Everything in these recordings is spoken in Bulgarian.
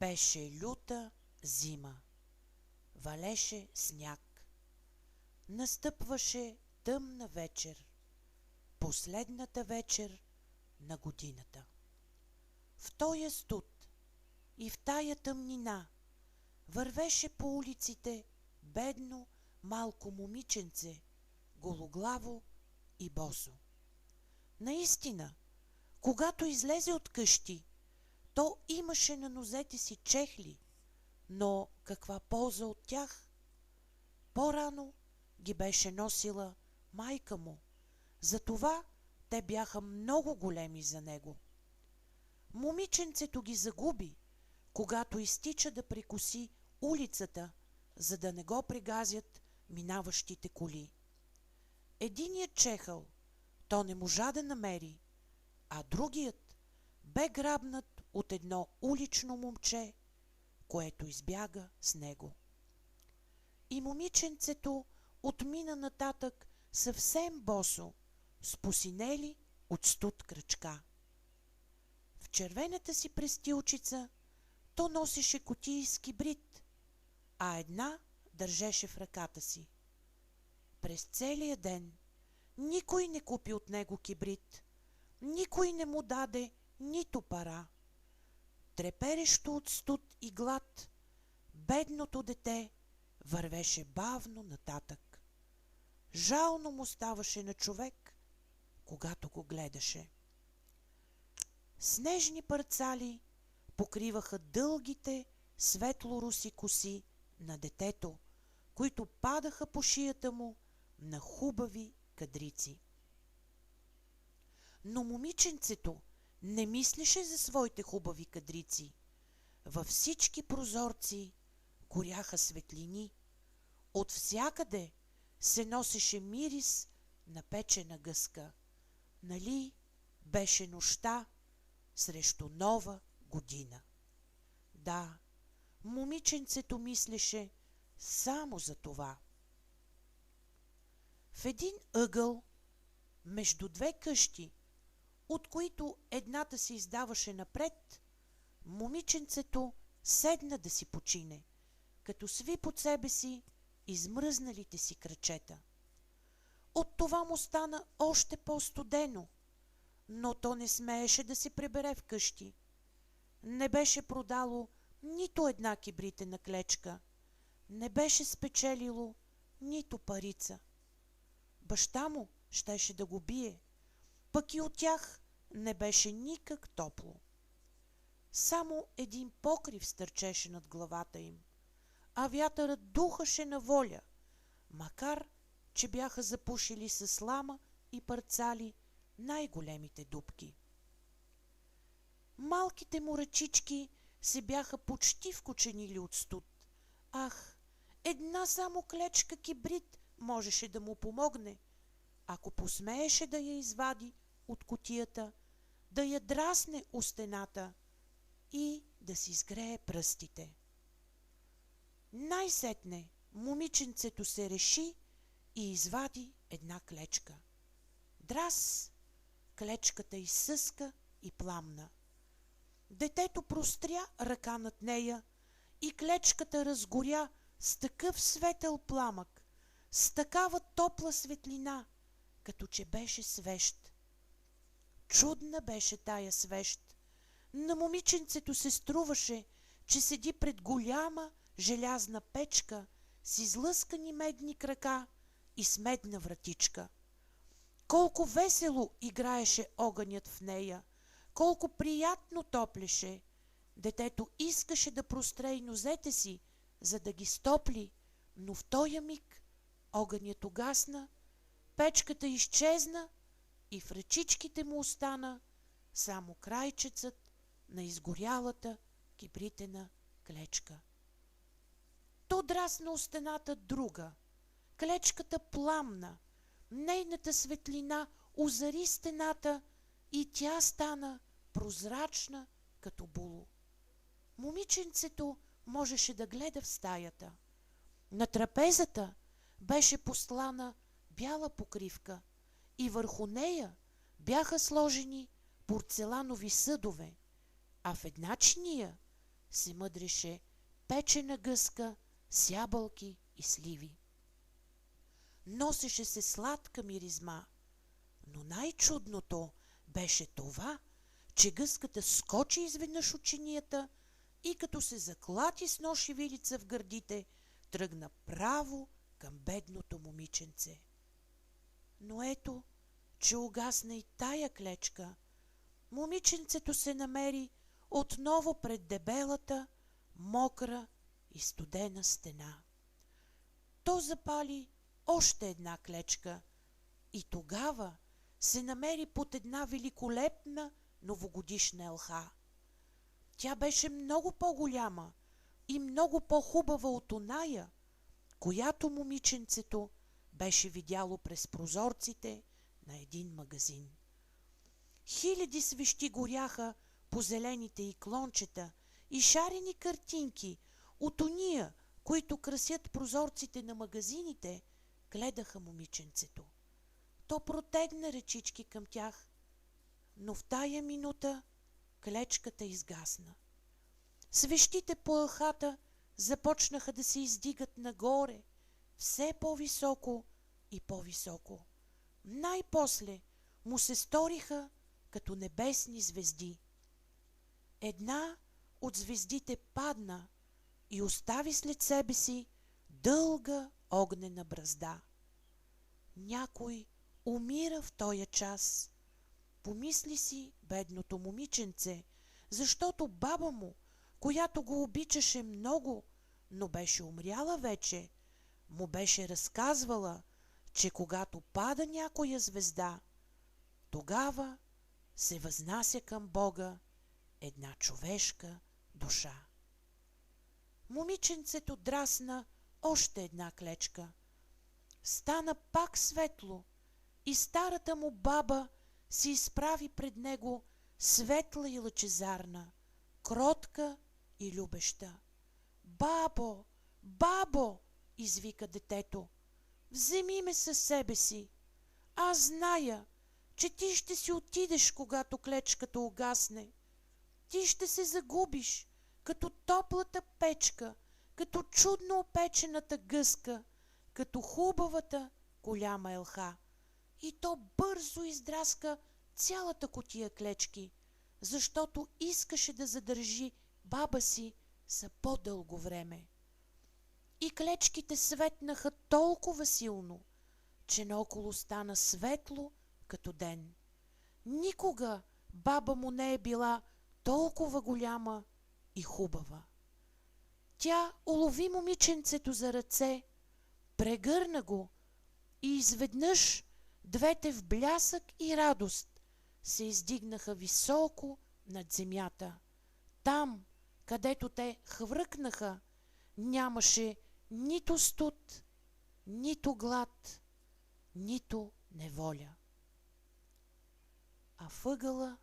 Беше люта зима. Валеше сняг. Настъпваше тъмна вечер. Последната вечер на годината. В тоя студ и в тая тъмнина вървеше по улиците бедно малко момиченце, гологлаво и босо. Наистина, когато излезе от къщи, то имаше на нозете си чехли, но каква полза от тях? По-рано ги беше носила майка му, затова те бяха много големи за него. Момиченцето ги загуби, когато изтича да прекоси улицата, за да не го прегазят минаващите коли. Единият чехъл то не можа да намери, а другият бе грабнат от едно улично момче, което избяга с него. И момиченцето отмина нататък съвсем босо, с посинели от студ крачка. В червената си престилчица то носеше кутии с кибрид, а една държеше в ръката си. През целия ден никой не купи от него кибрид, никой не му даде нито пара. Треперещо от студ и глад, бедното дете вървеше бавно нататък. Жално му ставаше на човек, когато го гледаше. Снежни парцали покриваха дългите светло-руси коси на детето, които падаха по шията му на хубави кадрици. Но момиченцето не мислеше за своите хубави кадрици. Във всички прозорци горяха светлини. От всякъде се носеше мирис на печена гъска. Нали беше нощта срещу нова година? Да, момиченцето мислеше само за това. В един ъгъл, между две къщи, от които едната се издаваше напред, момиченцето седна да си почине, като сви под себе си измръзналите си крачета. От това му стана още по-студено, но то не смееше да се прибере в къщи. Не беше продало нито една кибритена клечка, не беше спечелило нито парица. Баща му щеше да го бие, пък и от тях не беше никак топло. Само един покрив стърчеше над главата им, а вятърът духаше на воля, макар че бяха запушили с слама и парцали най-големите дупки. Малките му ръчички се бяха почти вкоченили от студ. Ах, една само клечка кибрид можеше да му помогне, ако посмееше да я извади от кутията, да я драсне у стената и да си сгрее пръстите. Най-сетне момиченцето се реши и извади една клечка. Драс! Клечката изсъска и пламна. Детето простря ръка над нея и клечката разгоря с такъв светъл пламък, с такава топла светлина, като че беше свещ. Чудна беше тая свещ. На момиченцето се струваше, че седи пред голяма желязна печка с излъскани медни крака и с медна вратичка. Колко весело играеше огънят в нея, колко приятно топлеше. Детето искаше да простре нозете си, за да ги стопли, но в тоя миг огънят угасна, печката изчезна и в ръчичките му остана само крайчецът на изгорялата кибритена клечка. То драсна у стената друга. Клечката пламна, нейната светлина озари стената и тя стана прозрачна като було. Момиченцето можеше да гледа в стаята. На трапезата беше постлана бяла покривка и върху нея бяха сложени порцеланови съдове, а в една чиния се мъдреше печена гъска с ябълки и сливи. Носеше се сладка миризма, но най-чудното беше това, че гъската скочи изведнъж от чинията и като се заклати с нож и вилица в гърдите, тръгна право към бедното момиченце. Но ето, че угасна и тая клечка. Момиченцето се намери отново пред дебелата, мокра и студена стена. То запали още една клечка и тогава се намери под една великолепна новогодишна елха. Тя беше много по-голяма и много по-хубава от оная, която момиченцето беше видяло през прозорците на един магазин. Хиляди свещи горяха по зелените й клончета и шарени картинки от ония, които красят прозорците на магазините, гледаха момиченцето. То протегна ръчички към тях, но в тая минута клечката изгасна. Свещите по елхата започнаха да се издигат нагоре, все по-високо и по-високо. Най-после му се сториха като небесни звезди. Една от звездите падна и остави след себе си дълга огнена бразда. Някой умира в тоя час, помисли си бедното момиченце, защото баба му, която го обичаше много, но беше умряла вече, му беше разказвала, че когато пада някоя звезда, тогава се възнася към Бога една човешка душа. Момиченцето драсна още една клечка. Стана пак светло и старата му баба се изправи пред него светла и лъчезарна, кротка и любеща. Бабо, бабо, извика детето, вземи ме със себе си. Аз зная, че ти ще си отидеш, когато клечката угасне. Ти ще се загубиш, като топлата печка, като чудно опечената гъска, като хубавата голяма елха. И то бързо издраска цялата кутия клечки, защото искаше да задържи баба си за по-дълго време. И клечките светнаха толкова силно, че наоколо стана светло като ден. Никога баба му не е била толкова голяма и хубава. Тя улови момиченцето за ръце, прегърна го и изведнъж двете в блясък и радост се издигнаха високо над земята. Там, където те хвръкнаха, нямаше нито студ, нито глад, нито неволя. А въгъла,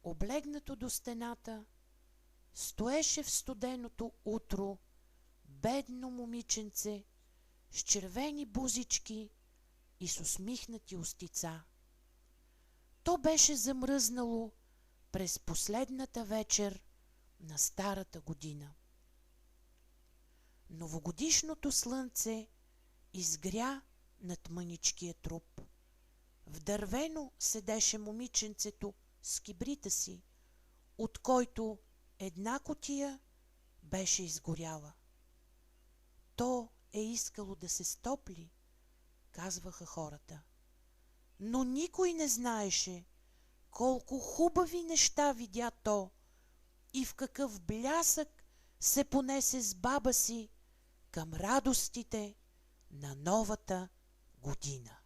облегнато до стената, стоеше в студеното утро бедно момиченце с червени бузички и с усмихнати устица. То беше замръзнало през последната вечер на старата година. Новогодишното слънце изгря над мъничкия труп. В дървено седеше момиченцето с кибрита си, от който една кутия беше изгоряла. То е искало да се стопли, казваха хората. Но никой не знаеше колко хубави неща видя то и в какъв блясък се понесе с баба си към радостите на новата година.